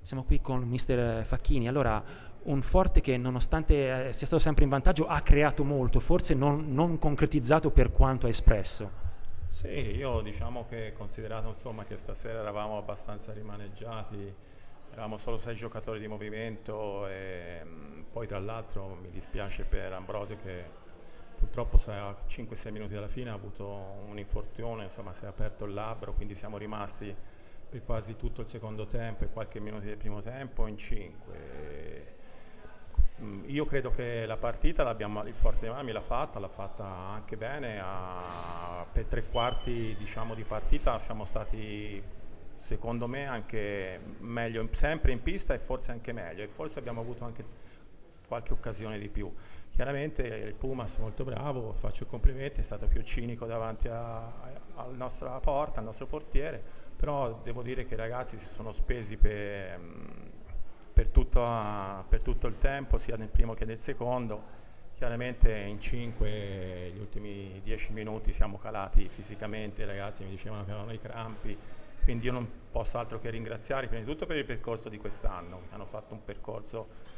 Siamo qui con mister Facchini. Allora, un Forte che nonostante sia stato sempre in vantaggio ha creato molto, forse non concretizzato per quanto ha espresso. Sì, io diciamo che considerato insomma che stasera eravamo abbastanza rimaneggiati, eravamo solo 6 giocatori di movimento e poi tra l'altro mi dispiace per Ambrosio che purtroppo a 5-6 minuti dalla fine ha avuto un infortunio, insomma si è aperto il labbro, quindi siamo rimasti per quasi tutto il secondo tempo e qualche minuto del primo tempo in 5. Io credo che la partita il Forte dei Marmi l'ha fatta anche bene, per 3 quarti diciamo, di partita siamo stati secondo me anche meglio, sempre in pista e forse anche meglio e forse abbiamo avuto anche qualche occasione di più. Chiaramente il Pumas è molto bravo, faccio i complimenti, è stato più cinico davanti alla nostra porta, al nostro portiere, però devo dire che i ragazzi si sono spesi per tutto il tempo, sia nel primo che nel secondo. Chiaramente in 5, gli ultimi 10 minuti siamo calati fisicamente, i ragazzi mi dicevano che avevano i crampi, quindi io non posso altro che ringraziare prima di tutto per il percorso di quest'anno, che hanno fatto un percorso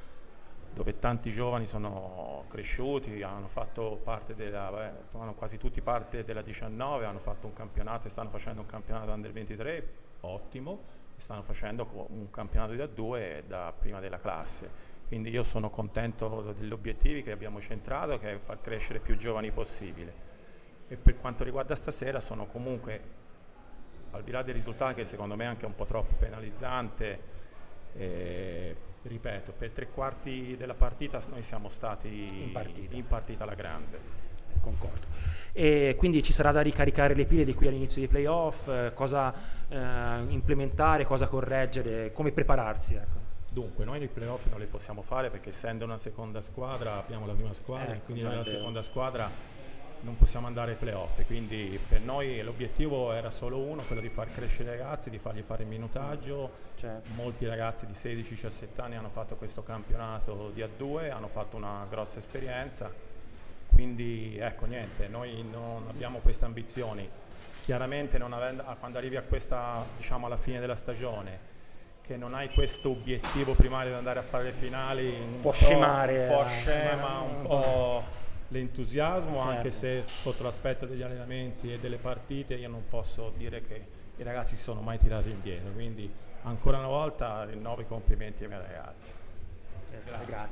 dove tanti giovani sono cresciuti, hanno fatto hanno quasi tutti parte della 19, hanno fatto un campionato e stanno facendo un campionato under 23, ottimo, e stanno facendo un campionato di A2 da prima della classe. Quindi io sono contento degli obiettivi che abbiamo centrato, che è far crescere più giovani possibile. E per quanto riguarda stasera sono comunque, al di là del risultato che secondo me è anche un po' troppo penalizzante, ripeto, per 3 quarti della partita noi siamo stati in partita alla grande. Concordo. E quindi ci sarà da ricaricare le pile di qui all'inizio dei playoff, cosa implementare, cosa correggere, come prepararsi, ecco. Dunque, noi nei playoff non li possiamo fare perché essendo una seconda squadra abbiamo la prima squadra e quindi nella seconda squadra non possiamo andare ai playoff, quindi per noi l'obiettivo era solo uno, quello di far crescere i ragazzi, di fargli fare il minutaggio. Certo. Molti ragazzi di 16-17 anni hanno fatto questo campionato di A2, hanno fatto una grossa esperienza, quindi ecco niente, noi non abbiamo queste ambizioni. Chiaramente quando arrivi a questa, diciamo alla fine della stagione, che non hai questo obiettivo primario di andare a fare le finali, un po' scemare, un po' scema, un po' l'entusiasmo, certo. Anche se sotto l'aspetto degli allenamenti e delle partite io non posso dire che i ragazzi si sono mai tirati indietro, quindi ancora una volta rinnovo i complimenti ai miei ragazzi. Grazie.